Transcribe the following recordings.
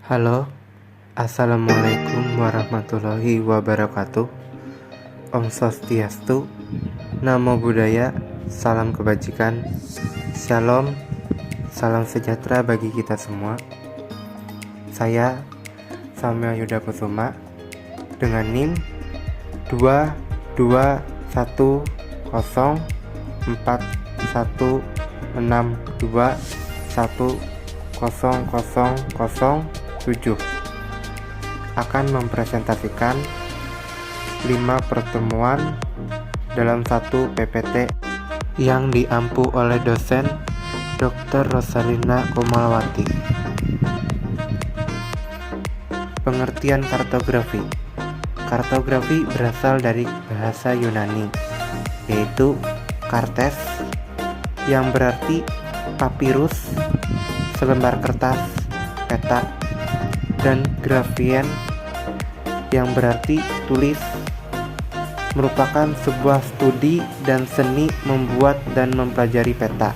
Halo, Assalamualaikum warahmatullahi wabarakatuh. Om Swastiastu, Namo Buddhaya, salam kebajikan, Shalom, salam sejahtera bagi kita semua. Saya Samuel Yuda Kusuma dengan NIM 22110410007 akan mempresentasikan 5 pertemuan dalam satu PPT yang diampu oleh dosen Dr. Rosalina Komalawati. Pengertian kartografi. Kartografi berasal dari bahasa Yunani, yaitu kartes, yang berarti papirus, selembar kertas, peta, dan grafien, yang berarti tulis, merupakan sebuah studi dan seni membuat dan mempelajari peta.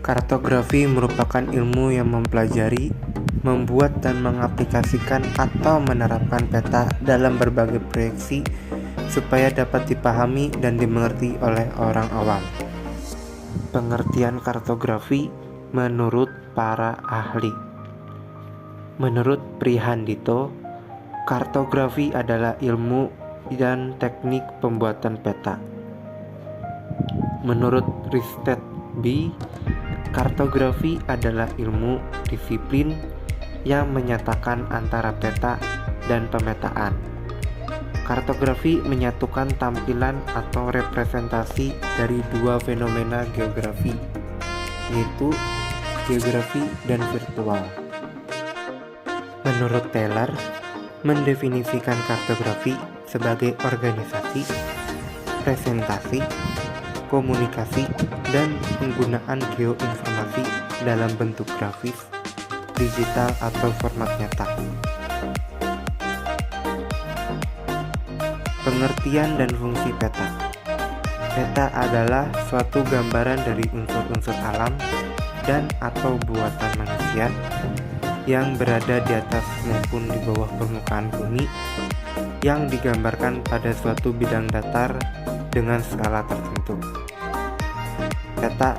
Kartografi merupakan ilmu yang mempelajari, membuat dan mengaplikasikan atau menerapkan peta dalam berbagai proyeksi supaya dapat dipahami dan dimengerti oleh orang awam. Pengertian kartografi menurut para ahli. Menurut Prihandito, kartografi adalah ilmu dan teknik pembuatan peta. Menurut Risted B, kartografi adalah ilmu disiplin yang menyatakan antara peta dan pemetaan. Kartografi menyatukan tampilan atau representasi dari dua fenomena geografi, yaitu geografi dan virtual. Menurut Taylor, mendefinisikan kartografi sebagai organisasi, presentasi, komunikasi, dan penggunaan geoinformasi dalam bentuk grafis, digital atau format nyata. Pengertian dan fungsi peta. Peta adalah suatu gambaran dari unsur-unsur alam dan atau buatan manusia yang berada di atas maupun di bawah permukaan bumi yang digambarkan pada suatu bidang datar dengan skala tertentu. Peta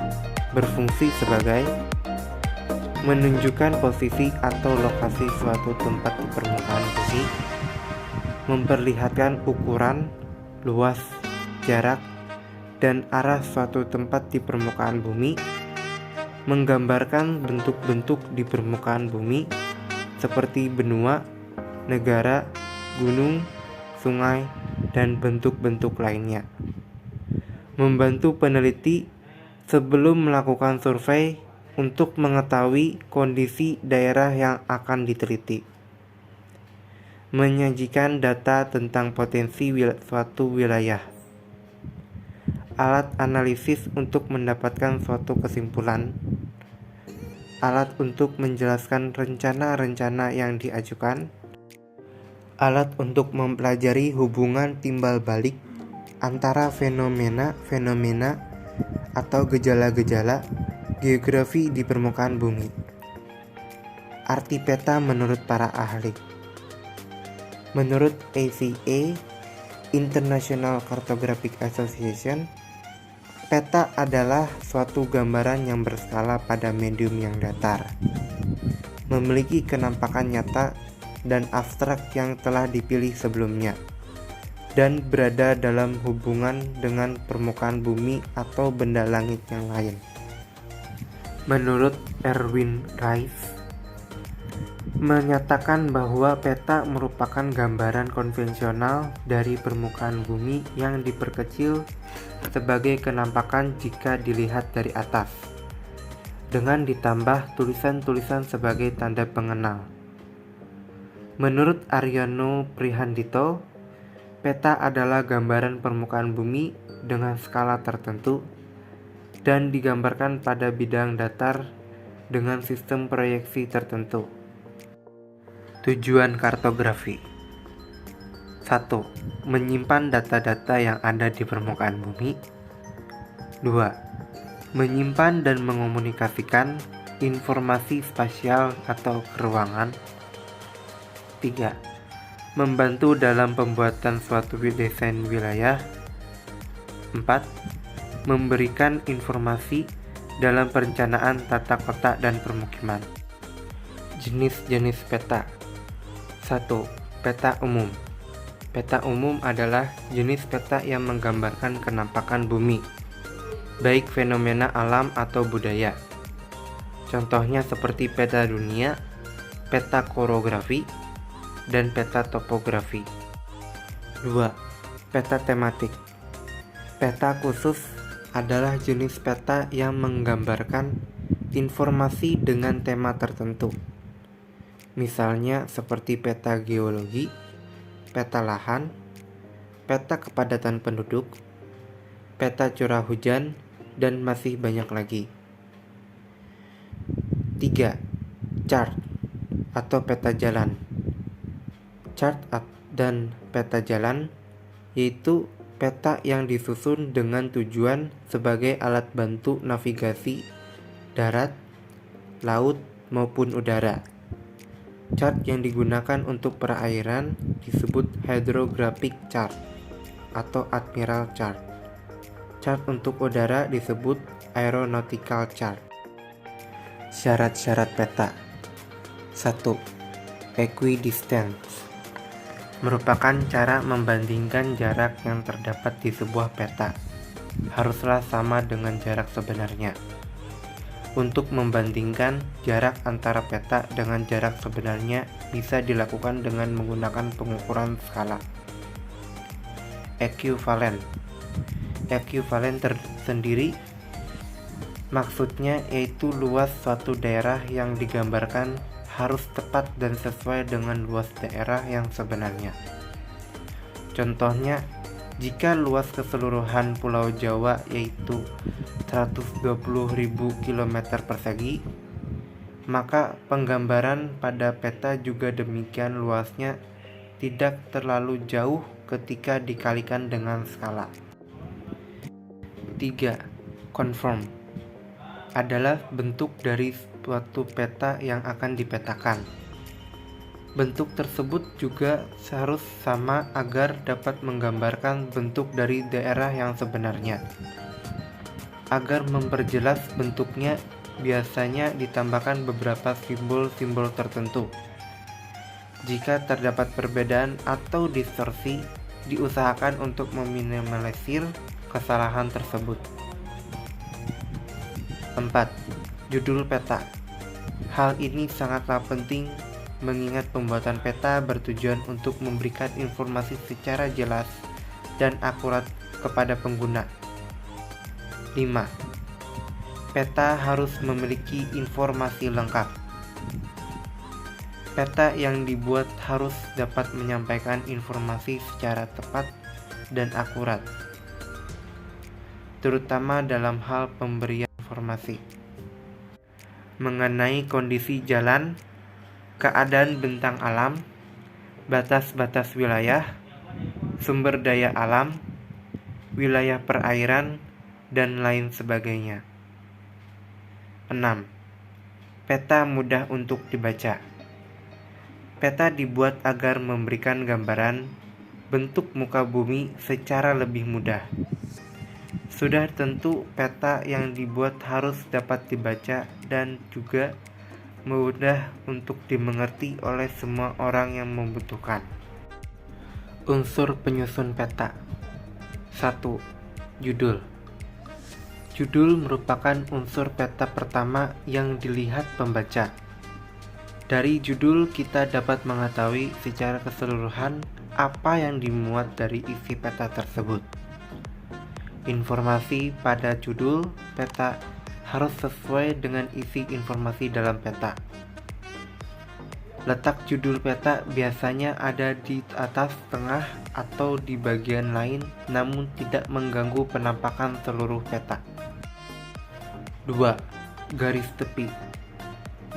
berfungsi sebagai menunjukkan posisi atau lokasi suatu tempat di permukaan bumi, memperlihatkan ukuran, luas, jarak, dan arah suatu tempat di permukaan bumi, menggambarkan bentuk-bentuk di permukaan bumi seperti benua, negara, gunung, sungai, dan bentuk-bentuk lainnya. Membantu peneliti sebelum melakukan survei untuk mengetahui kondisi daerah yang akan diteliti. Menyajikan data tentang potensi suatu wilayah. Alat analisis untuk mendapatkan suatu kesimpulan. Alat untuk menjelaskan rencana-rencana yang diajukan. Alat untuk mempelajari hubungan timbal balik antara fenomena-fenomena atau gejala-gejala geografi di permukaan bumi. Arti peta menurut para ahli. Menurut ACA, International Cartographic Association, peta adalah suatu gambaran yang berskala pada medium yang datar, memiliki kenampakan nyata dan abstrak yang telah dipilih sebelumnya, dan berada dalam hubungan dengan permukaan bumi atau benda langit yang lain. Menurut Erwin Rice, menyatakan bahwa peta merupakan gambaran konvensional dari permukaan bumi yang diperkecil sebagai kenampakan jika dilihat dari atas, dengan ditambah tulisan-tulisan sebagai tanda pengenal. Menurut Aryono Prihandito, peta adalah gambaran permukaan bumi dengan skala tertentu dan digambarkan pada bidang datar dengan sistem proyeksi tertentu. Tujuan kartografi. 1. Menyimpan data-data yang ada di permukaan bumi. 2. Menyimpan dan mengomunikasikan informasi spasial atau keruangan. 3. Membantu dalam pembuatan suatu desain wilayah. 4. Memberikan informasi dalam perencanaan tata kota dan permukiman. Jenis-jenis peta. 1. Peta umum. Peta umum adalah jenis peta yang menggambarkan kenampakan bumi, baik fenomena alam atau budaya. Contohnya seperti peta dunia, peta korografi, dan peta topografi. 2. Peta tematik. Peta khusus adalah jenis peta yang menggambarkan informasi dengan tema tertentu. Misalnya seperti peta geologi, peta lahan, peta kepadatan penduduk, peta curah hujan, dan masih banyak lagi. 3. Chart atau peta jalan. Chart dan peta jalan yaitu peta yang disusun dengan tujuan sebagai alat bantu navigasi darat, laut, maupun udara. Chart yang digunakan untuk perairan disebut hydrographic chart atau admiral chart. Chart untuk udara disebut aeronautical chart. Syarat-syarat peta. 1. Equidistance merupakan cara membandingkan jarak yang terdapat di sebuah peta. Haruslah sama dengan jarak sebenarnya. Untuk membandingkan jarak antara peta dengan jarak sebenarnya bisa dilakukan dengan menggunakan pengukuran skala. Equivalen. Equivalen tersendiri maksudnya yaitu luas suatu daerah yang digambarkan harus tepat dan sesuai dengan luas daerah yang sebenarnya. Contohnya, jika luas keseluruhan Pulau Jawa yaitu 120.000 km persegi, maka penggambaran pada peta juga demikian luasnya tidak terlalu jauh ketika dikalikan dengan skala. 3. Conform adalah bentuk dari suatu peta yang akan dipetakan. Bentuk tersebut juga harus sama agar dapat menggambarkan bentuk dari daerah yang sebenarnya. Agar memperjelas bentuknya, biasanya ditambahkan beberapa simbol-simbol tertentu. Jika terdapat perbedaan atau distorsi, diusahakan untuk meminimalisir kesalahan tersebut. 4. Judul peta. Hal ini sangatlah penting mengingat pembuatan peta bertujuan untuk memberikan informasi secara jelas dan akurat kepada pengguna. 5. Peta harus memiliki informasi lengkap. Peta yang dibuat harus dapat menyampaikan informasi secara tepat dan akurat, terutama dalam hal pemberian informasi mengenai kondisi jalan, keadaan bentang alam, batas-batas wilayah, sumber daya alam, wilayah perairan, dan lain sebagainya. 6. Peta mudah untuk dibaca. Peta dibuat agar memberikan gambaran bentuk muka bumi secara lebih mudah. Sudah tentu peta yang dibuat harus dapat dibaca dan juga mudah untuk dimengerti oleh semua orang yang membutuhkan. Unsur penyusun peta. 1. Judul. Judul merupakan unsur peta pertama yang dilihat pembaca. Dari judul kita dapat mengetahui secara keseluruhan apa yang dimuat dari isi peta tersebut. Informasi pada judul peta harus sesuai dengan isi informasi dalam peta. Letak judul peta biasanya ada di atas, tengah, atau di bagian lain, namun tidak mengganggu penampakan seluruh peta. 2. Garis tepi.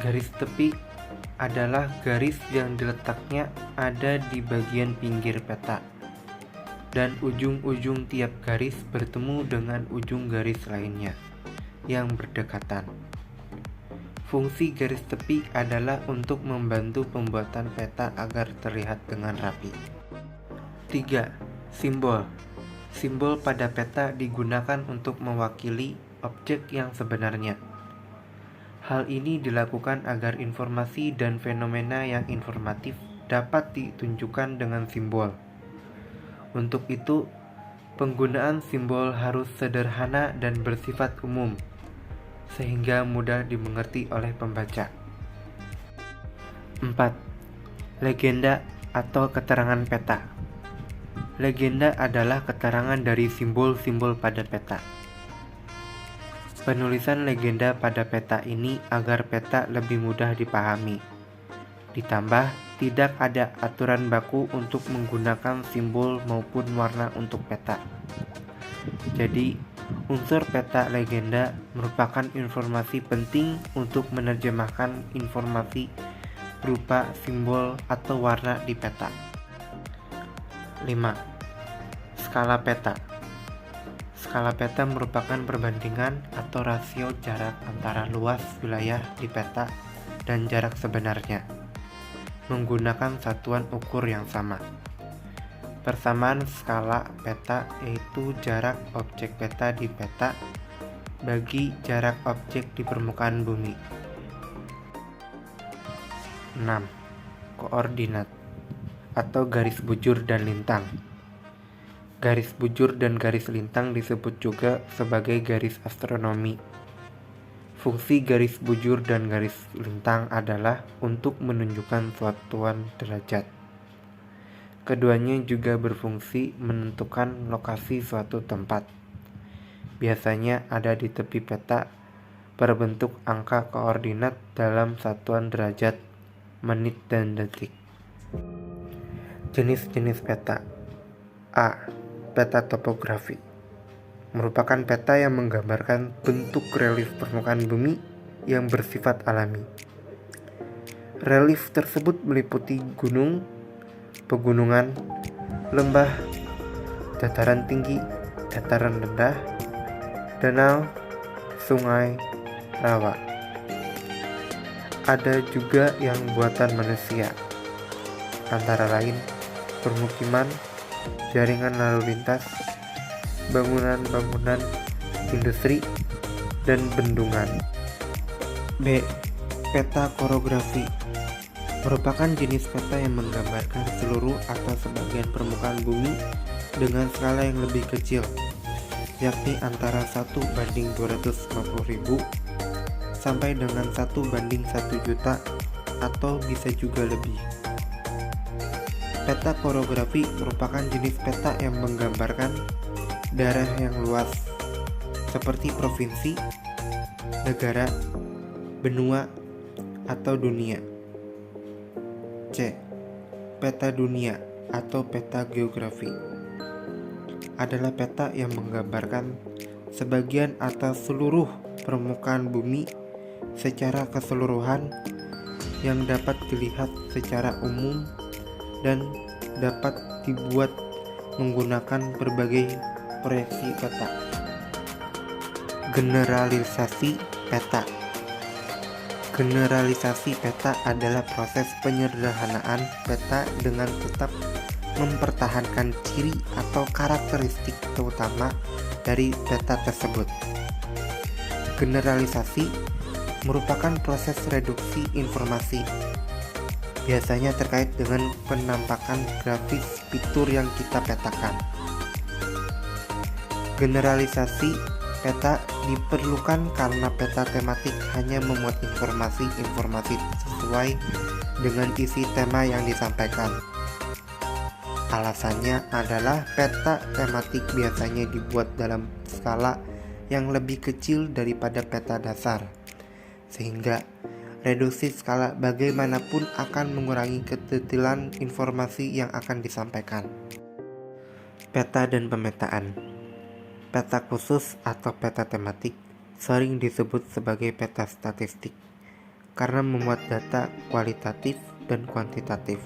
Garis tepi adalah garis yang diletaknya ada di bagian pinggir peta, dan ujung-ujung tiap garis bertemu dengan ujung garis lainnya yang berdekatan. Fungsi garis tepi adalah untuk membantu pembuatan peta agar terlihat dengan rapi. 3. Simbol. Simbol pada peta digunakan untuk mewakili objek yang sebenarnya. Hal ini dilakukan agar informasi dan fenomena yang informatif dapat ditunjukkan dengan simbol. Untuk itu, penggunaan simbol harus sederhana dan bersifat umum, sehingga mudah dimengerti oleh pembaca. 4. Legenda atau keterangan peta. Legenda adalah keterangan dari simbol-simbol pada peta. Penulisan legenda pada peta ini agar peta lebih mudah dipahami. Ditambah, tidak ada aturan baku untuk menggunakan simbol maupun warna untuk peta. Jadi, unsur peta legenda merupakan informasi penting untuk menerjemahkan informasi berupa simbol atau warna di peta. 5. Skala peta. Skala peta merupakan perbandingan atau rasio jarak antara luas wilayah di peta dan jarak sebenarnya, menggunakan satuan ukur yang sama. Persamaan skala peta yaitu jarak objek peta di peta bagi jarak objek di permukaan bumi. 6. Koordinat atau garis bujur dan lintang. Garis bujur dan garis lintang disebut juga sebagai garis astronomi. Fungsi garis bujur dan garis lintang adalah untuk menunjukkan satuan derajat. Keduanya juga berfungsi menentukan lokasi suatu tempat. Biasanya ada di tepi peta berbentuk angka koordinat dalam satuan derajat, menit, dan detik. Jenis-jenis peta. A. Peta topografi. Merupakan peta yang menggambarkan bentuk relief permukaan bumi yang bersifat alami. Relief tersebut meliputi gunung, pegunungan, lembah, dataran tinggi, dataran rendah, danau, sungai, rawa. Ada juga yang buatan manusia, antara lain permukiman, jaringan lalu lintas, bangunan-bangunan industri, dan bendungan. B. Peta korografi. Merupakan jenis peta yang menggambarkan seluruh atau sebagian permukaan bumi dengan skala yang lebih kecil, yakni antara 1:250.000 sampai dengan 1:1 juta atau bisa juga lebih. Peta korografi merupakan jenis peta yang menggambarkan daerah yang luas, seperti provinsi, negara, benua, atau dunia. C. Peta dunia atau peta geografi adalah peta yang menggambarkan sebagian atau seluruh permukaan bumi secara keseluruhan yang dapat dilihat secara umum dan dapat dibuat menggunakan berbagai proyeksi peta. Generalisasi peta. Generalisasi peta adalah proses penyederhanaan peta dengan tetap mempertahankan ciri atau karakteristik terutama dari peta tersebut. Generalisasi merupakan proses reduksi informasi, biasanya terkait dengan penampakan grafis fitur yang kita petakan. Generalisasi peta diperlukan karena peta tematik hanya memuat informasi-informasi sesuai dengan isi tema yang disampaikan. Alasannya adalah peta tematik biasanya dibuat dalam skala yang lebih kecil daripada peta dasar, sehingga reduksi skala bagaimanapun akan mengurangi kedetailan informasi yang akan disampaikan. Peta dan pemetaan. Peta khusus atau peta tematik sering disebut sebagai peta statistik karena memuat data kualitatif dan kuantitatif.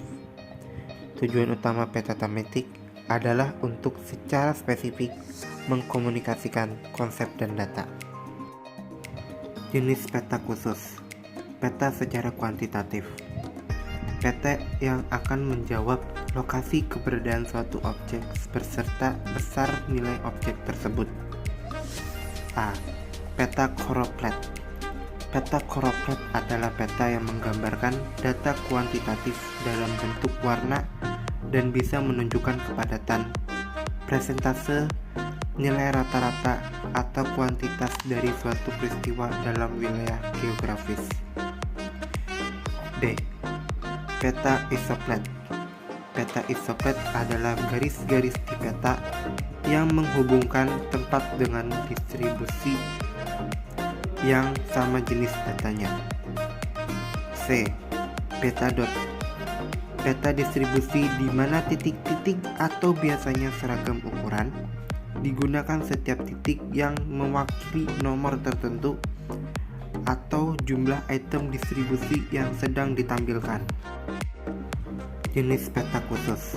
Tujuan utama peta tematik adalah untuk secara spesifik mengkomunikasikan konsep dan data. Jenis peta khusus. peta secara kuantitatif. Peta yang akan menjawab lokasi keberadaan suatu objek beserta besar nilai objek tersebut. A. Peta choropleth. Peta choropleth adalah peta yang menggambarkan data kuantitatif dalam bentuk warna dan bisa menunjukkan kepadatan, persentase, nilai rata-rata, atau kuantitas dari suatu peristiwa dalam wilayah geografis. B. Peta isoplet. Peta isoplet adalah garis-garis di peta yang menghubungkan tempat dengan distribusi yang sama jenis datanya. C. Peta dot. Peta distribusi di mana titik-titik atau biasanya seragam ukuran digunakan setiap titik yang mewakili nomor tertentu atau jumlah item distribusi yang sedang ditampilkan. Jenis peta khusus.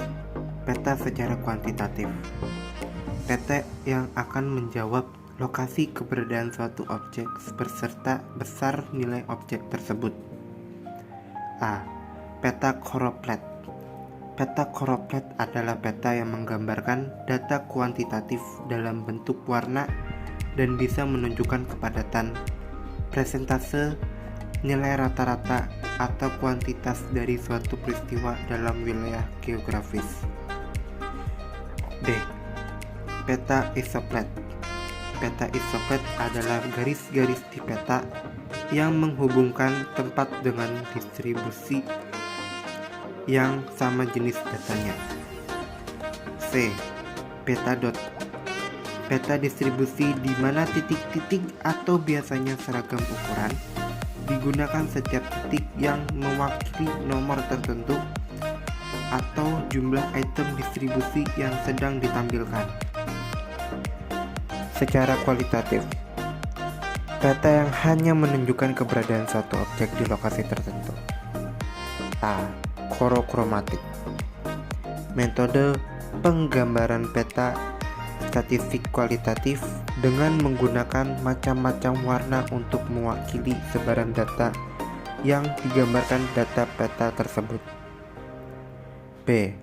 Peta secara kuantitatif. Peta yang akan menjawab lokasi keberadaan suatu objek beserta besar nilai objek tersebut. A. Peta choropleth. Peta choropleth adalah peta yang menggambarkan data kuantitatif dalam bentuk warna dan bisa menunjukkan kepadatan, persentase, nilai rata-rata, atau kuantitas dari suatu peristiwa dalam wilayah geografis. D. Peta isoplet. Peta isoplet adalah garis-garis di peta yang menghubungkan tempat dengan distribusi yang sama jenis datanya. C. Peta dot. Peta distribusi di mana titik-titik atau biasanya seragam ukuran digunakan setiap titik yang mewakili nomor tertentu atau jumlah item distribusi yang sedang ditampilkan. Secara kualitatif, peta yang hanya menunjukkan keberadaan suatu objek di lokasi tertentu. A. Chorochromatic. Metode penggambaran peta statistik kualitatif dengan menggunakan macam-macam warna untuk mewakili sebaran data yang digambarkan data peta tersebut. B.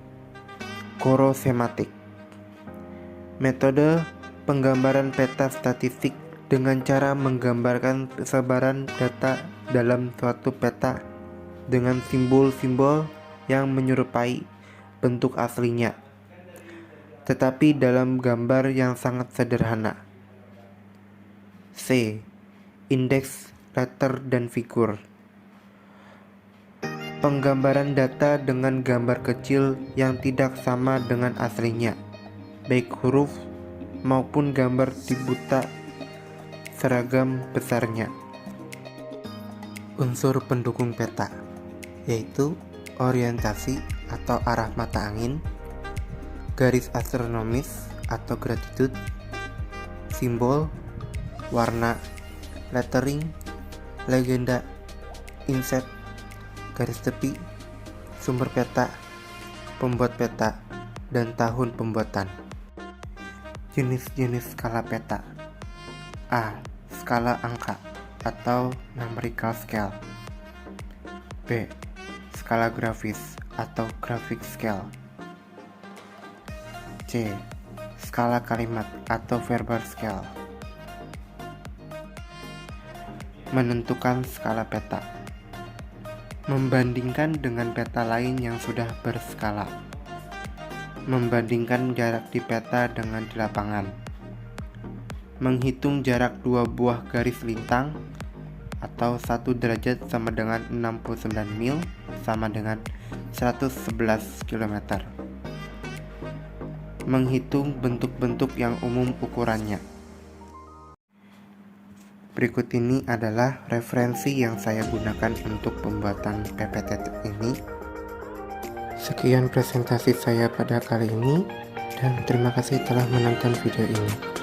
Choroschematic. Metode penggambaran peta statistik dengan cara menggambarkan sebaran data dalam suatu peta dengan simbol-simbol yang menyerupai bentuk aslinya, tetapi dalam gambar yang sangat sederhana. C. Indeks, letter, dan figur. Penggambaran data dengan gambar kecil yang tidak sama dengan aslinya, baik huruf maupun gambar di buta seragam besarnya. Unsur pendukung peta yaitu orientasi atau arah mata angin, garis astronomis atau gratitude, simbol, warna, lettering, legenda, inset, garis tepi, sumber peta, pembuat peta, dan tahun pembuatan. Jenis-jenis skala peta. A. Skala angka atau numerical scale. B. Skala grafis atau graphic scale. C. Skala kalimat atau verbal scale. Menentukan skala peta. Membandingkan dengan peta lain yang sudah berskala. Membandingkan jarak di peta dengan di lapangan. Menghitung jarak dua buah garis lintang atau 1 derajat sama dengan 69 mil sama dengan 111 km. Menghitung bentuk-bentuk yang umum ukurannya. Berikut ini adalah referensi yang saya gunakan untuk pembuatan PPT ini. Sekian presentasi saya pada kali ini dan terima kasih telah menonton video ini.